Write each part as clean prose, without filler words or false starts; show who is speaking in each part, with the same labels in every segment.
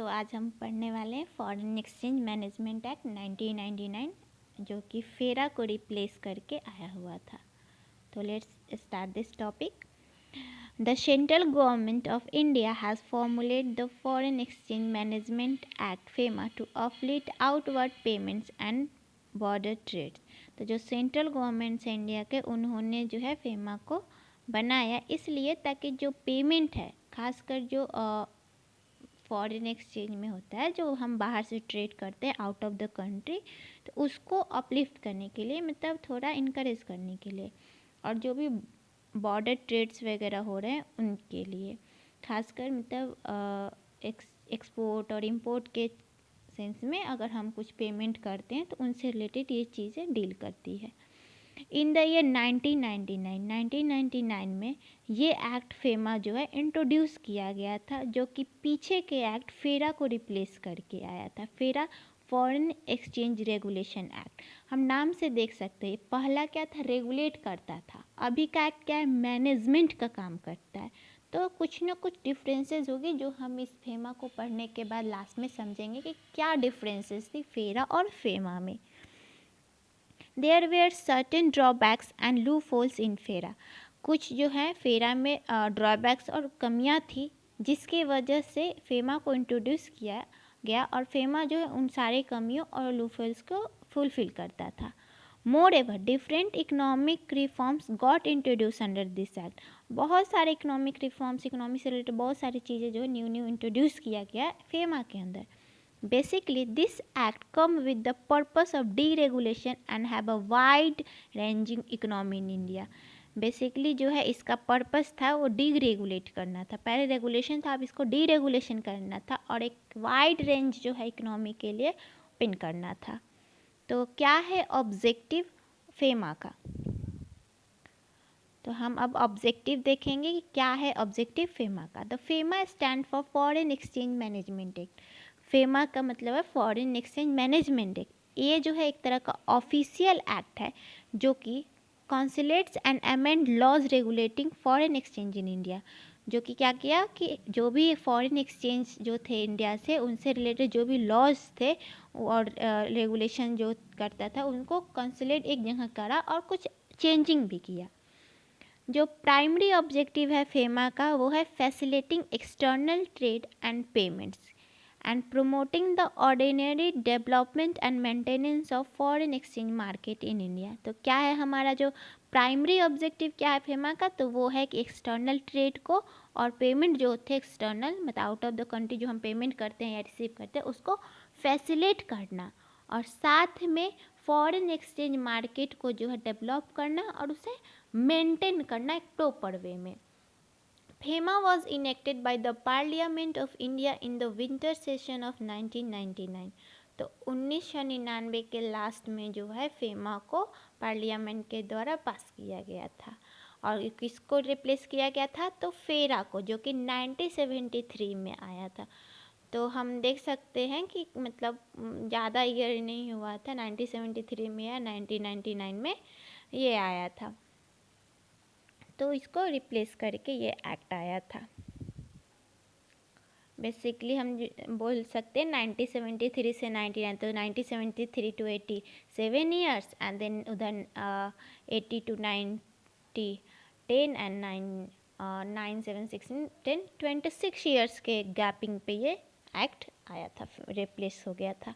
Speaker 1: आज हम पढ़ने वाले हैं फॉरेन एक्सचेंज मैनेजमेंट एक्ट 1999 जो कि फेरा को रिप्लेस करके आया हुआ था। तो let's start this topic. The central government of India has formulate the foreign exchange management act FEMA to facilitate outward payments and border trades. तो जो सेंट्रल गवर्नमेंट है इंडिया के, उन्होंने जो है फेमा को बनाया इसलिए ताकि जो पेमेंट है, खासकर जो फॉरेन एक्सचेंज में होता है, जो हम बाहर से ट्रेड करते हैं आउट ऑफ द कंट्री, तो उसको अपलिफ्ट करने के लिए, मतलब थोड़ा इनकरेज करने के लिए, और जो भी बॉर्डर ट्रेड्स वगैरह हो रहे हैं उनके लिए, खासकर मतलब एक्सपोर्ट और इंपोर्ट के सेंस में अगर हम कुछ पेमेंट करते हैं तो उनसे रिलेटेड ये चीज़ें डील करती है। इन द ईयर 1999 में ये एक्ट फेमा जो है इंट्रोड्यूस किया गया था, जो कि पीछे के एक्ट फेरा को रिप्लेस करके आया था। फेरा फॉरेन एक्सचेंज रेगुलेशन एक्ट, हम नाम से देख सकते हैं पहला क्या था, रेगुलेट करता था। अभी का एक्ट क्या है, मैनेजमेंट का काम करता है। तो कुछ ना कुछ डिफरेंसेस होगी जो हम इस फेमा को पढ़ने के बाद लास्ट में समझेंगे कि क्या डिफरेंसेस थी फेरा और फेमा में। There were certain drawbacks and loopholes in फेरा। कुछ जो है फेरा में ड्रॉबैक्स और कमियां थी, जिसकी वजह से फेमा को इंट्रोड्यूस किया गया, और फेमा जो है उन सारे कमियों और लूफोल्स को फुलफिल करता था। Moreover, different economic reforms got introduced under this act। बहुत सारे इकोनॉमिक रिफॉर्म्स, इकोनॉमी से रिलेटेड बहुत सारी चीज़ें जो है न्यू इंट्रोड्यूस किया गया फेमा के अंदर। Basically, this act come with the purpose of deregulation and have a wide ranging economy in India। Basically जो है इसका पर्पस था वो डीरेगुलेट करना था। पहले रेगुलेशन था, अब इसको डीरेगुलेशन करना था और एक वाइड रेंज जो है इकोनॉमी के लिए ओपन करना था। तो क्या है ऑब्जेक्टिव फेमा का, तो हम अब ऑब्जेक्टिव देखेंगे कि क्या है ऑब्जेक्टिव फेमा का। The FEMA stand for foreign exchange management act. FEMA का मतलब है फॉरेन एक्सचेंज मैनेजमेंट एक्ट। ये जो है एक तरह का ऑफिशियल एक्ट है जो कि consulates and amend laws regulating foreign exchange in India, जो कि क्या किया कि जो भी फॉरेन एक्सचेंज जो थे इंडिया से, उनसे रिलेटेड जो भी लॉज थे और रेगुलेशन जो करता था, उनको कॉन्सुलेट एक जगह करा और कुछ चेंजिंग भी किया। जो प्राइमरी ऑब्जेक्टिव है फेमा का वो है facilitating external trade and payments and promoting the ordinary development and maintenance of foreign exchange market in India. तो क्या है हमारा जो प्राइमरी ऑब्जेक्टिव क्या है फेमा का, तो वो है कि एक्सटर्नल ट्रेड को और पेमेंट जो थे एक्सटर्नल, मतलब आउट ऑफ द कंट्री जो हम पेमेंट करते हैं या रिसीव करते हैं, उसको फैसिलिटेट करना, और साथ में फॉरेन एक्सचेंज मार्केट को जो है डेवलप करना और उसे मेंटेन करना एक प्रॉपर वे में। FEMA was enacted by the parliament of India in the winter session of 1999। तो 1999 के लास्ट में जो है फेमा को पार्लियामेंट के द्वारा पास किया गया था। और किसको रिप्लेस किया गया था, तो फेरा को, जो कि 1973 में आया था। तो हम देख सकते हैं कि मतलब ज़्यादा ईयर नहीं हुआ था, 1973 में या 1999 में ये आया था। तो इसको रिप्लेस करके ये एक्ट आया था। बेसिकली हम बोल सकते हैं 1973 से 99, तो 1973 टू 87 ईयर्स, एंड देन उधर 80 टू 90 10 एंड 9 7 16 10 26 ईयर्स के गैपिंग पे ये एक्ट आया था, रिप्लेस हो गया था।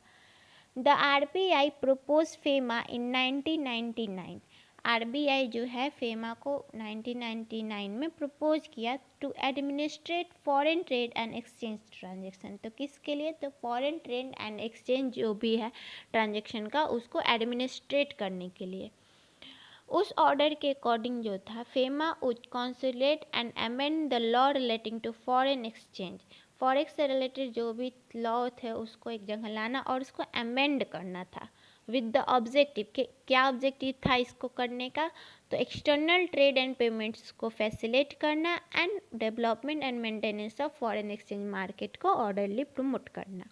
Speaker 1: The RBI propose FEMA in 1999। RBI जो है फेमा को 1999 में प्रपोज किया to administrate foreign trade and exchange transaction. तो किसके लिए, तो फॉरेन ट्रेड एंड एक्सचेंज जो भी है ट्रांजेक्शन का, उसको एडमिनिस्ट्रेट करने के लिए। उस ऑर्डर के अकॉर्डिंग जो था, FEMA would consulate and amend the law relating to foreign exchange. Forex से रिलेटेड जो भी लॉ थे उसको एक जगह लाना और उसको अमेंड करना था, विद द ऑब्जेक्टिव के, क्या ऑब्जेक्टिव था इसको करने का, तो एक्सटर्नल ट्रेड एंड पेमेंट्स को फैसिलिटेट करना and development and maintenance of foreign exchange market को ऑर्डरली प्रमोट करना।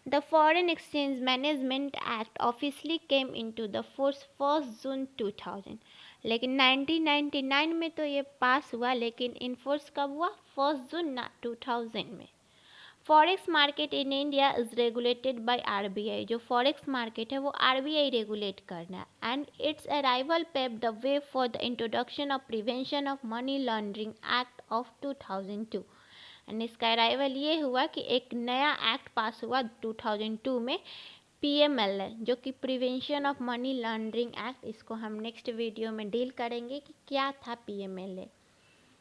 Speaker 1: The Foreign Exchange Management Act officially came into the force 1 जून 2000। लेकिन 1999 में तो ये पास हुआ, लेकिन इन्फोर्स कब हुआ, 1 जून 2000 में। Forex market in India is regulated by RBI. जो फॉरेक्स मार्केट है वो आरबीआई रेगुलेट करना है। And its arrival pave the way for the introduction of prevention of money laundering act of 2002। And इसका अराइवल ये हुआ कि एक नया एक्ट पास हुआ 2002 में, पीएमएलए, जो कि prevention of money laundering act. इसको हम नेक्स्ट वीडियो में डील करेंगे कि क्या था पीएमएलए।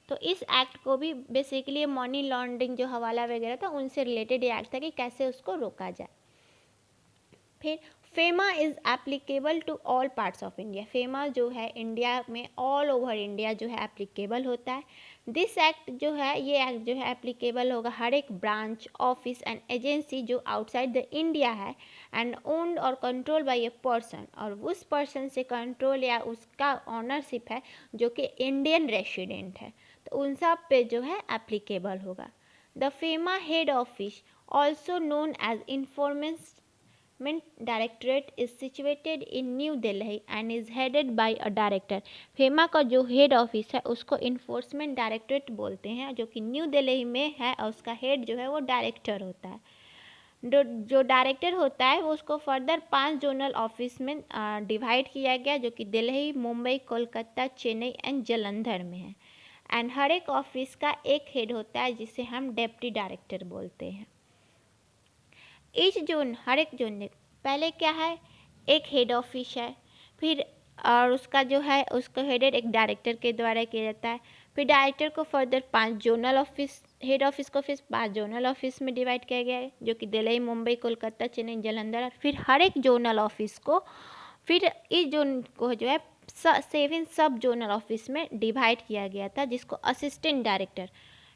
Speaker 1: तो इस एक्ट को भी बेसिकली मनी लॉन्ड्रिंग जो हवाला वगैरह था उनसे रिलेटेड ये एक्ट था कि कैसे उसको रोका जाए। फिर FEMA is applicable to all parts of India. FEMA जो है इंडिया में ऑल ओवर इंडिया जो है एप्लीकेबल होता है। दिस एक्ट जो है, ये एक्ट जो है एप्लीकेबल होगा हर एक ब्रांच, ऑफिस एंड एजेंसी जो आउटसाइड द इंडिया है एंड ओन्ड और कंट्रोल बाय ए पर्सन, और उस पर्सन से कंट्रोल या उसका ऑनरशिप है जो कि इंडियन रेसिडेंट है, तो उन सब पे जो है एप्लीकेबल होगा। The FEMA head office also known as enforcement directorate is situated in New Delhi and is headed by a director. FEMA का जो हेड ऑफिस है उसको इन्फोर्समेंट डायरेक्टरेट बोलते हैं, जो कि न्यू दिल्ली में है, और उसका हेड जो है वो डायरेक्टर होता है। जो डायरेक्टर होता है वो उसको फर्दर 5 जोनल ऑफिस में डिवाइड किया गया, जो कि दिल्ली, मुंबई, कोलकाता, चेन्नई एंड जालंधर में है। एंड हर एक ऑफिस का एक हेड होता है जिसे हम डेप्टी डायरेक्टर बोलते हैं। ईच जोन, हर एक जोन में पहले क्या है, एक हेड ऑफिस है, फिर और उसका जो है उसको हेडेड एक डायरेक्टर के द्वारा किया जाता है। फिर डायरेक्टर को further 5 zonal office, head office को फिर 5 जोनल ऑफिस में डिवाइड किया गया है, जो कि दिल्ली, मुंबई, कोलकाता, चेन्नई, जालंधर। फिर हर एक जोनल ऑफिस को, फिर इस जोन को जो है 7 सब जोनल ऑफिस में डिवाइड किया गया था, जिसको assistant director,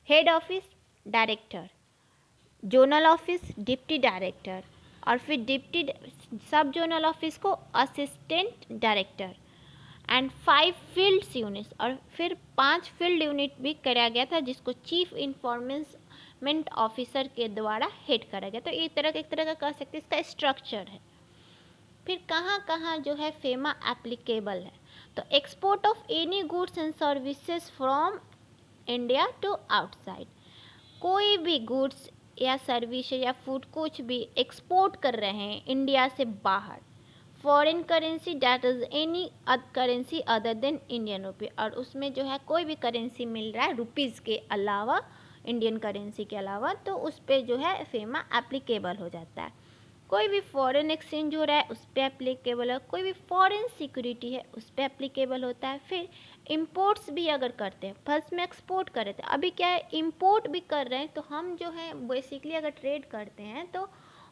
Speaker 1: head office director, zonal office deputy director, और फिर डिप्टी सब जोनल ऑफिस को assistant director and 5 field units, और फिर 5 फील्ड यूनिट भी कराया गया था जिसको चीफ इंफॉर्मेंट ऑफिसर के द्वारा हेड करा गया। तो एक तरह का कह सकते हैं इसका स्ट्रक्चर है। फिर कहाँ कहाँ जो है फेमा एप्लीकेबल है, तो export of any goods and services from India to outside. कोई भी गुड्स या सर्विस या फूड कुछ भी एक्सपोर्ट कर रहे हैं इंडिया से बाहर, foreign currency that is any currency other than Indian rupee, और उसमें जो है कोई भी करेंसी मिल रहा है रुपीज़ के अलावा, इंडियन करेंसी के अलावा, तो उस पर जो है फेमा एप्लीकेबल हो जाता है। कोई भी फॉरेन एक्सचेंज हो रहा है उस पर एप्लीकेबल है, कोई भी फॉरेन सिक्योरिटी है उस पर एप्लीकेबल होता है। फिर इम्पोर्ट्स भी अगर करते हैं, फर्स्ट में एक्सपोर्ट कर रहे थे, अभी क्या है इम्पोर्ट भी कर रहे हैं, तो हम जो है बेसिकली अगर ट्रेड करते हैं तो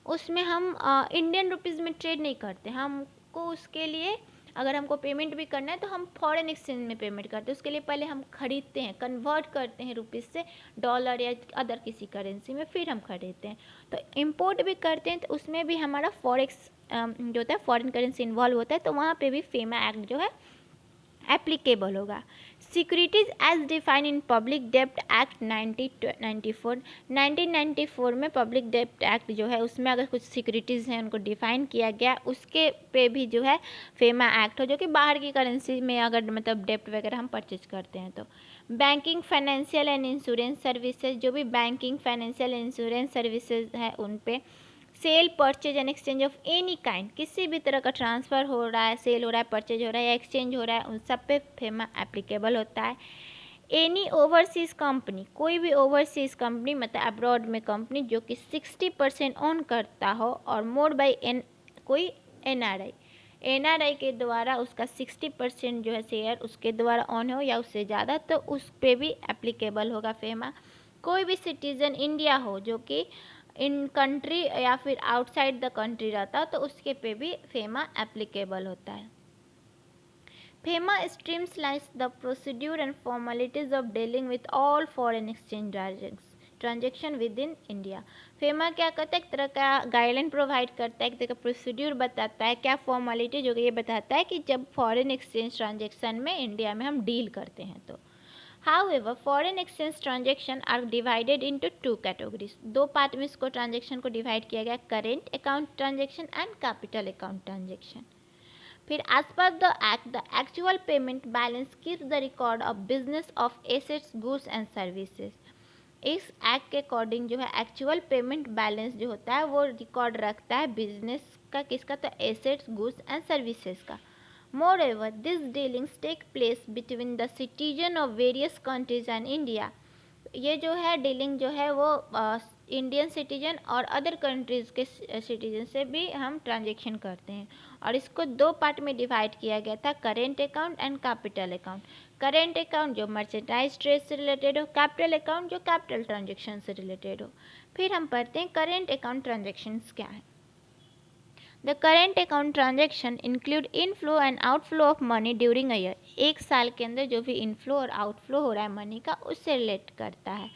Speaker 1: उसमें हम इंडियन रुपीज़ में ट्रेड नहीं करते। हमको उसके लिए अगर हमको पेमेंट भी करना है तो हम फॉरेन एक्सचेंज में पेमेंट करते हैं। उसके लिए पहले हम खरीदते हैं, कन्वर्ट करते हैं रुपीज़ से डॉलर या अदर किसी करेंसी में, फिर हम खरीदते हैं। तो इम्पोर्ट भी करते हैं तो उसमें भी हमारा फॉरेक्स जो होता है फॉरेन करेंसी इन्वॉल्व होता है, तो वहाँ पे भी फेमा एक्ट जो है एप्लीकेबल होगा। Securities as defined in public डेब्ट एक्ट 1994 में पब्लिक डेब्ट एक्ट जो है उसमें अगर कुछ सिक्योरिटीज़ हैं उनको डिफाइन किया गया, उसके पे भी जो है फेमा एक्ट हो, जो कि बाहर की करेंसी में अगर मतलब डेब्ट वगैरह हम परचेज करते हैं। तो banking, financial and insurance services, जो भी बैंकिंग, फाइनेंशियल, इंश्योरेंस सर्विसेज है उन पे sale, purchase and exchange of any kind, किसी भी तरह का ट्रांसफ़र हो रहा है, सेल हो रहा है, परचेज हो रहा है या एक्सचेंज हो रहा है, उन सब पे फेमा एप्लीकेबल होता है। एनी ओवरसीज़ कंपनी, कोई भी ओवरसीज़ कंपनी मतलब अब्रॉड में कंपनी जो कि 60% ओन करता हो और मोर बाई कोई एनआरआई के द्वारा उसका 60% जो है शेयर उसके द्वारा ऑन हो या उससे ज़्यादा, तो उस पर भी एप्लीकेबल होगा फेमा। कोई भी सिटीज़न इंडिया हो जो कि इन कंट्री या फिर आउटसाइड द कंट्री रहता तो उसके पे भी फेमा एप्लीकेबल होता है। FEMA streamlines the procedure and formalities of dealing with all foreign exchange transaction with in India. FEMA क्या करता है, एक तरह का गाइडलाइन प्रोवाइड करता है, एक तरह का प्रोसीड्यूर बताता है, क्या फॉर्मेलिटी जो कि ये बताता है कि जब फॉरेन एक्सचेंज ट्रांजेक्शन में इंडिया में हम डील करते हैं तो। However, foreign exchange transaction are divided into 2 categories. 2 part में इसको ट्रांजेक्शन को डिवाइड किया गया, current account transaction and capital account transaction. फिर as per the act the actual payment balance keeps the record of business of assets, goods and services. इस act के according जो है एक्चुअल पेमेंट बैलेंस जो होता है वो रिकॉर्ड रखता है बिजनेस का, किसका, तो एसेट्स, गुड्स एंड सर्विसेज का. Moreover, these dealings take place between the citizen of various countries and India. ये जो है डीलिंग जो है वो इंडियन सिटीजन और अदर कंट्रीज़ के सिटीजन से भी हम ट्रांजेक्शन करते हैं. और इसको दो पार्ट में डिवाइड किया गया था, current account and capital account. Current account जो मर्चेंडाइज ट्रेड से रिलेटेड हो, कैपिटल अकाउंट जो कैपिटल ट्रांजेक्शन से रिलेटेड हो. फिर हम पढ़ते हैं करेंट अकाउंट ट्रांजेक्शन्स क्या है. The current account transaction include inflow and outflow of money during a year. एक साल के अंदर जो भी इनफ्लो और आउटफ्लो हो रहा है मनी का, उससे रिलेट करता है.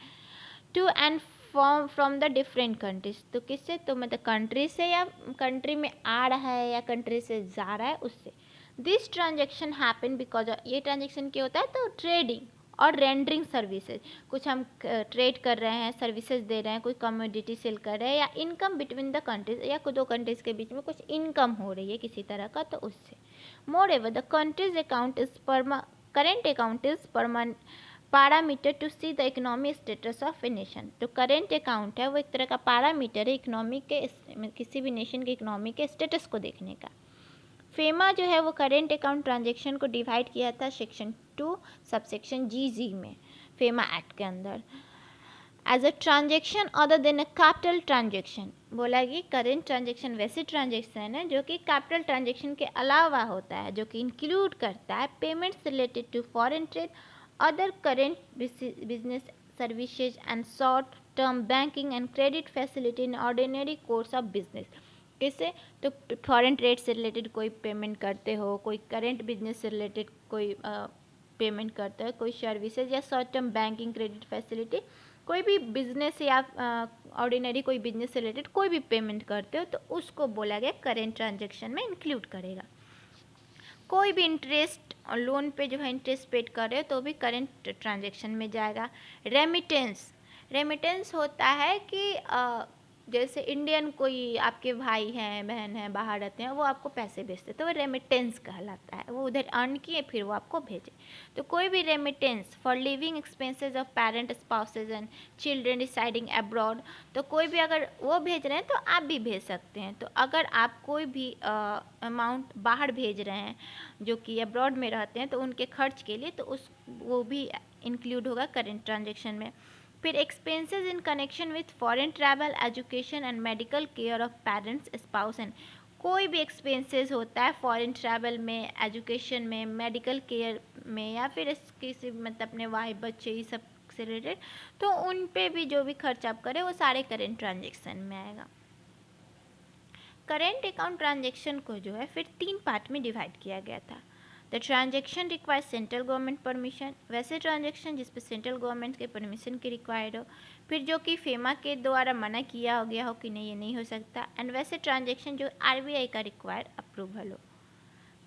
Speaker 1: To and from the different countries. तो किससे, तो मतलब कंट्री से या कंट्री में आ रहा है या कंट्री से जा रहा है उससे. दिस ट्रांजेक्शन हैपन बिकॉज ये ट्रांजेक्शन क्या होता है, तो ट्रेडिंग और रेंडरिंग सर्विसेज. कुछ हम ट्रेड कर रहे हैं, सर्विसेज दे रहे हैं, कोई कमोडिटी सेल कर रहे हैं, या इनकम बिटवीन द कंट्रीज, या दो कंट्रीज के बीच में कुछ इनकम हो रही है किसी तरह का, तो उससे. Moreover the country's account is current account is parameter to see the economic status of a nation. तो करेंट अकाउंट है वो एक तरह का पैरामीटर है इकोनॉमी के, किसी भी नेशन के इकोनॉमी के स्टेटस को देखने का. फेमा जो है वो करेंट अकाउंट ट्रांजेक्शन को डिवाइड किया था सेक्शन 2 सबसेक्शन जी में, फेमा एक्ट के अंदर. As a transaction other than a capital transaction. बोला कि करेंट ट्रांजेक्शन वैसे ट्रांजेक्शन है जो कि कैपिटल ट्रांजेक्शन के अलावा होता है, जो कि इंक्लूड करता है payments related to foreign trade, other current business services and short term banking and credit facility in ordinary course of business. किससे, तो फॉरेन ट्रेड से रिलेटेड कोई पेमेंट करते हो, कोई करेंट बिजनेस से रिलेटेड कोई पेमेंट करते हो, कोई सर्विसेज या short term banking credit facility, कोई भी बिजनेस या ऑर्डिनरी कोई बिजनेस से रिलेटेड कोई भी पेमेंट करते हो, तो उसको बोला गया करेंट ट्रांजेक्शन में इंक्लूड करेगा. कोई भी इंटरेस्ट और लोन पे जो है इंटरेस्ट पेड कर रहे हो तो भी करेंट ट्रांजेक्शन में जाएगा. रेमिटेंस. रेमिटेंस होता है कि जैसे इंडियन कोई आपके भाई हैं, बहन हैं, बाहर रहते हैं, वो आपको पैसे भेजते हैं, तो वो रेमिटेंस कहलाता है. वो उधर अर्न किए फिर वो आपको भेजे. तो कोई भी remittance for living expenses of parent, spouses and children residing abroad. तो कोई भी अगर वो भेज रहे हैं तो आप भी भेज सकते हैं. तो अगर आप कोई भी अमाउंट बाहर भेज रहे हैं जो कि अब्रॉड में रहते हैं तो उनके खर्च के लिए, तो उस वो भी इंक्लूड होगा करेंट ट्रांजेक्शन में. फिर expenses in connection with foreign travel, education and medical care of parents, spouse and. कोई भी एक्सपेंसेस होता है फॉरेन ट्रैवल में, एजुकेशन में, मेडिकल केयर में, या फिर किसी मतलब अपने वाइफ बच्चे ये सब से रिलेटेड, तो उन पे भी जो भी खर्च आप करें वो सारे करेंट ट्रांजेक्शन में आएगा. करेंट अकाउंट ट्रांजेक्शन को जो है फिर 3 पार्ट में डिवाइड किया गया था. The transaction requires central government permission. वैसे ट्रांजेक्शन जिस पे सेंट्रल गवर्नमेंट के परमिशन की रिक्वायर्ड हो, फिर जो कि फेमा के द्वारा मना किया हो गया हो कि नहीं ये नहीं हो सकता. एंड वैसे ट्रांजेक्शन जो आरबीआई का रिक्वायर्ड अप्रूवल हो.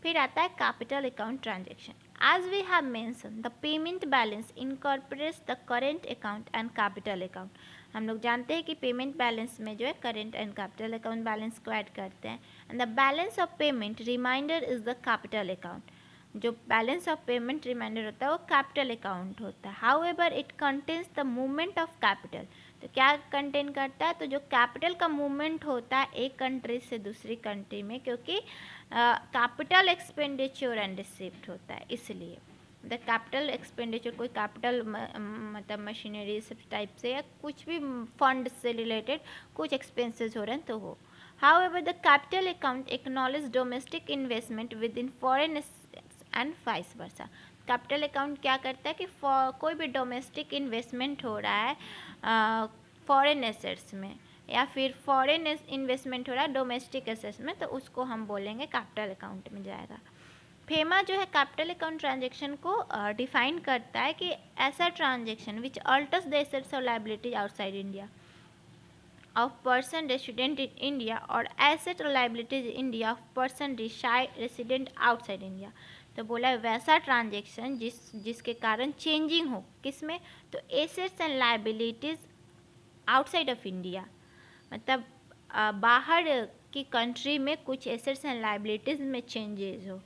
Speaker 1: फिर आता है capital account transaction. As we have mention the payment balance incorporates the current account and capital account. हम लोग जानते हैं कि पेमेंट बैलेंस में जो है current and capital account balance को ऐड करते हैं. And the balance of payment reminder is the capital account. जो बैलेंस ऑफ पेमेंट रिमाइंडर होता है वो कैपिटल अकाउंट होता है. However it contains the movement of capital. तो क्या कंटेन करता है, तो जो कैपिटल का मूवमेंट होता है एक कंट्री से दूसरी कंट्री में, क्योंकि कैपिटल एक्सपेंडिचर एंड रिसिप्ट होता है, इसलिए द कैपिटल एक्सपेंडिचर कोई कैपिटल मतलब मशीनरी सब टाइप से या कुछ भी फंड से रिलेटेड कुछ एक्सपेंसेस हो रहे हैं तो हो. However the capital account acknowledge domestic investment with in foreign and vice versa. Capital account क्या करता है कि कोई भी डोमेस्टिक इन्वेस्टमेंट हो रहा है फॉरेन एसेट्स में, या फिर फॉरेन इन्वेस्टमेंट हो रहा है डोमेस्टिक एसेट्स में, तो उसको हम बोलेंगे कैपिटल अकाउंट में जाएगा. फेमा जो है कैपिटल अकाउंट ट्रांजेक्शन को डिफाइन करता है कि ऐसा transaction which alters the assets और liabilities outside India of person resident in India or asset or liabilities in India of person resident outside India. तो बोला है वैसा ट्रांजेक्शन जिसके कारण चेंजिंग हो किसमें, तो assets and liabilities outside of India, मतलब बाहर की कंट्री में कुछ एसेट्स एंड लायबिलिटीज़ में चेंजेस हो.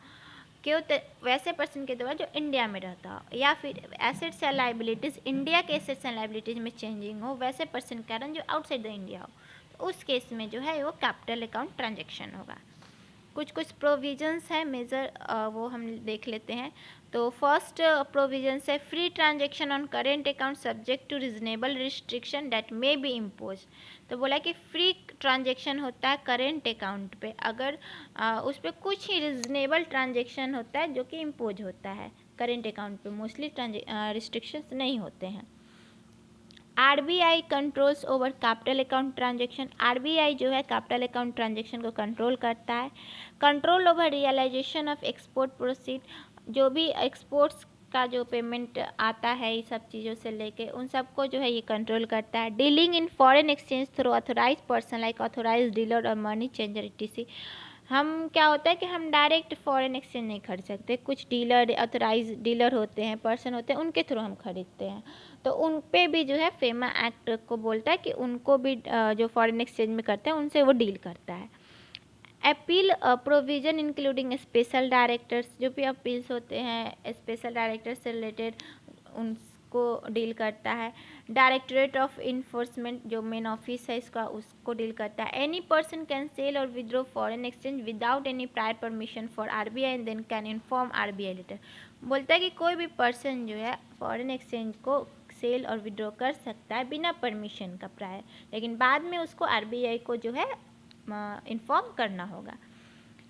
Speaker 1: क्यों? तो वैसे पर्सन के द्वारा जो इंडिया में रहता हो, या फिर एसेट्स या लाइबिलिटीज़ इंडिया के एसेट्स एंड लाइबिलिटीज़ में चेंजिंग हो, वैसे पर्सन के कारण जो आउटसाइड द इंडिया हो, तो उस केस में जो है वो कैपिटल अकाउंट ट्रांजेक्शन होगा। कुछ कुछ प्रोविजंस है मेजर, वो हम देख लेते हैं। तो फर्स्ट प्रोविजंस है free transaction on current account subject to reasonable restriction that may be impose. तो बोला कि फ्री ट्रांजेक्शन होता है करेंट अकाउंट पे अगर उस पर कुछ ही रिजनेबल ट्रांजेक्शन होता है जो कि इम्पोज होता है करेंट अकाउंट पे, मोस्टली रिस्ट्रिक्शंस नहीं होते हैं। RBI controls over capital account transaction. RBI जो है कैपिटल अकाउंट ट्रांजेक्शन को कंट्रोल करता है। Control over realisation of export proceed, जो भी एक्सपोर्ट्स का जो पेमेंट आता है ये सब चीज़ों से लेके उन सबको जो है ये कंट्रोल करता है। Dealing in foreign exchange through authorise person like authorise dealer और मनी चेंजर etc। हम क्या होता है कि हम डायरेक्ट फॉरेन एक्सचेंज नहीं खरीद सकते, कुछ डीलर ऑथराइज डीलर होते हैं, पर्सन होते हैं, उनके थ्रू हम खरीदते हैं। तो उन पे भी जो है फेमा एक्ट को बोलता है कि उनको भी जो फॉरेन एक्सचेंज में करते हैं उनसे वो डील करता है। Appeal provision including special directors, जो भी अपील्स होते हैं स्पेशल डायरेक्टर से रिलेटेड उनको डील करता है। डायरेक्टरेट ऑफ इन्फोर्समेंट जो मेन ऑफिस है इसका उसको डील करता है। एनी पर्सन कैन सेल और withdraw foreign exchange without any prior permission for RBI and then can inform RBI later. बोलता है कि कोई भी पर्सन जो है फॉरेन एक्सचेंज को सेल और विड्रॉ कर सकता है बिना परमिशन का प्रायर, लेकिन बाद में उसको आरबीआई को जो है इन्फॉर्म करना होगा।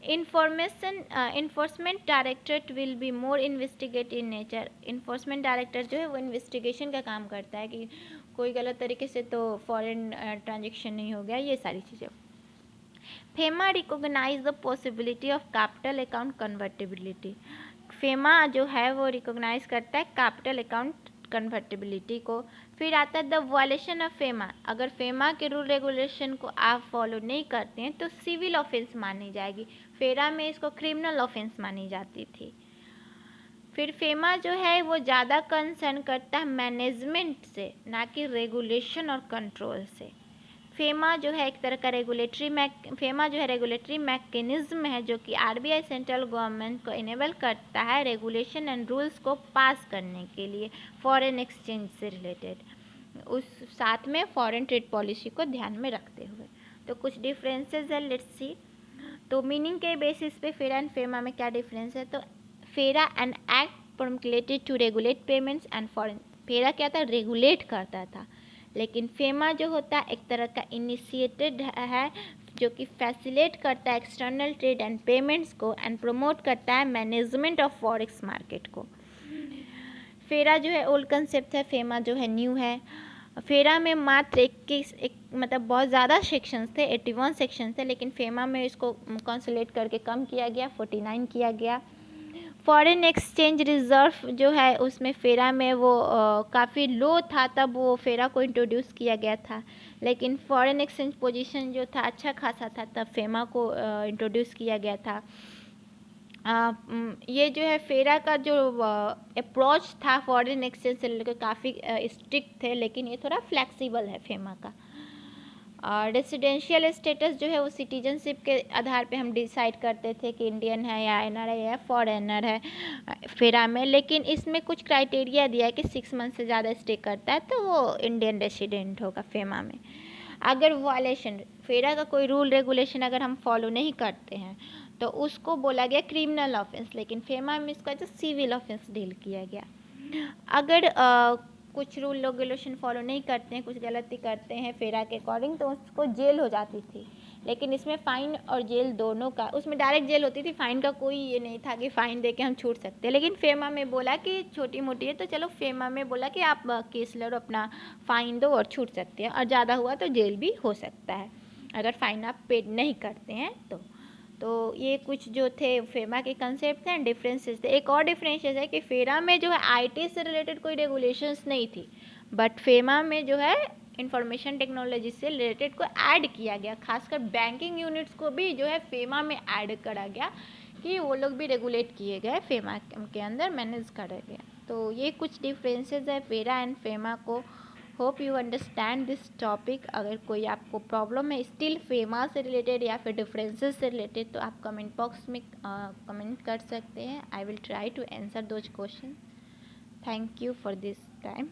Speaker 1: Enforcement directorate will be more investigate in nature. Enforcement director जो है वो इन्वेस्टिगेशन का काम करता है कि कोई गलत तरीके से तो फॉरेन ट्रांजेक्शन नहीं हो गया, ये सारी चीज़ें। FEMA recognise the possibility of capital account convertibility. फेमा जो है वो रिकोगनाइज करता है कैपिटल अकाउंट कन्वर्टेबिलिटी को। फिर आता है द वायलेशन ऑफ फेमा। अगर फेमा के रूल रेगुलेशन को आप फॉलो नहीं करते हैं तो सिविल ऑफेंस मानी जाएगी। फेरा में इसको क्रिमिनल ऑफेंस मानी जाती थी। फिर फेमा जो है वो ज़्यादा कंसर्न करता है मैनेजमेंट से, ना कि रेगुलेशन और कंट्रोल से। फेमा जो है एक तरह का रेगुलेटरी मैकेनिज्म है जो कि आरबीआई सेंट्रल गवर्नमेंट को इनेबल करता है रेगुलेशन एंड रूल्स को पास करने के लिए फॉरेन एक्सचेंज से रिलेटेड, उस साथ में फॉरेन ट्रेड पॉलिसी को ध्यान में रखते हुए। तो कुछ डिफरेंसेस है, लेट्स सी। तो मीनिंग के बेसिस पे फेरा एंड फेमा में क्या डिफरेंस है? तो FERA an act promulgated to regulate payments and foreign. FERA क्या था? रेगुलेट करता था, लेकिन फेमा जो होता है एक तरह का इनिशिएटेड है जो कि फैसिलेट करता है एक्सटर्नल ट्रेड एंड पेमेंट्स को एंड प्रमोट करता है मैनेजमेंट ऑफ फॉरेक्स मार्केट को। फेरा जो है ओल्ड कंसेप्ट है, फेमा जो है न्यू है। फेरा में मात्र एक मतलब बहुत ज़्यादा सेक्शंस थे, 81 सेक्शन थे, लेकिन फेमा में इसको कंसोलेट करके कम किया गया, 49 किया गया। फॉरेन एक्सचेंज रिज़र्व जो है उसमें फेरा में वो काफ़ी लो था, तब वो फेरा को इंट्रोड्यूस किया गया था, लेकिन फॉरेन एक्सचेंज पोजीशन जो था अच्छा खासा था तब फेमा को इंट्रोड्यूस किया गया था। ये जो है फेरा का जो अप्रोच था फॉरेन एक्सचेंज से लेकर काफ़ी स्ट्रिक्ट थे, लेकिन ये थोड़ा फ्लेक्सिबल है फेमा का। रेसिडेंशियल स्टेटस जो है वो सिटीजनशिप के आधार पे हम डिसाइड करते थे कि इंडियन है या एनआरआई है या फॉरेनर है फेरा में, लेकिन इसमें कुछ क्राइटेरिया दिया है कि 6 मंथ से ज़्यादा स्टे करता है तो वो इंडियन रेसिडेंट होगा फेमा में। अगर वायलेशन फेरा का कोई रूल रेगुलेशन अगर हम फॉलो नहीं करते हैं तो उसको बोला गया क्रिमिनल ऑफेंस, लेकिन फेमा में इसका जो सिविल ऑफेंस डील किया गया। अगर कुछ रूल रेगुलेशन फॉलो नहीं करते हैं, कुछ गलती करते हैं फेरा के अकॉर्डिंग, तो उसको जेल हो जाती थी, लेकिन इसमें फ़ाइन और जेल दोनों का, उसमें डायरेक्ट जेल होती थी, फ़ाइन का कोई ये नहीं था कि फ़ाइन दे के हम छूट सकते हैं। लेकिन फेमा में बोला कि छोटी मोटी है तो चलो फेमा में बोला कि आप केस लड़ो, अपना फ़ाइन दो और छूट सकते हैं, और ज़्यादा हुआ तो जेल भी हो सकता है अगर फ़ाइन आप पेड नहीं करते हैं तो ये कुछ जो थे फेमा के कंसेप्ट हैं, डिफरेंसेस थे। एक और डिफरेंसेस है कि फेरा में जो है आईटी से रिलेटेड कोई रेगुलेशंस नहीं थी, बट फेमा में जो है इंफॉर्मेशन टेक्नोलॉजी से रिलेटेड को ऐड किया गया, खासकर बैंकिंग यूनिट्स को भी जो है फेमा में ऐड करा गया कि वो लोग भी रेगुलेट किए गए, फेमा के अंदर मैनेज करा गया। तो ये कुछ डिफरेंसेस है फेरा एंड फेमा को। Hope you understand this topic. अगर कोई आपको प्रॉब्लम है स्टिल फेमा से रिलेटेड या फिर डिफरेंसेस से रिलेटेड, तो आप कमेंट बॉक्स में कमेंट कर सकते हैं। I will try to answer those question. Thank you for this time.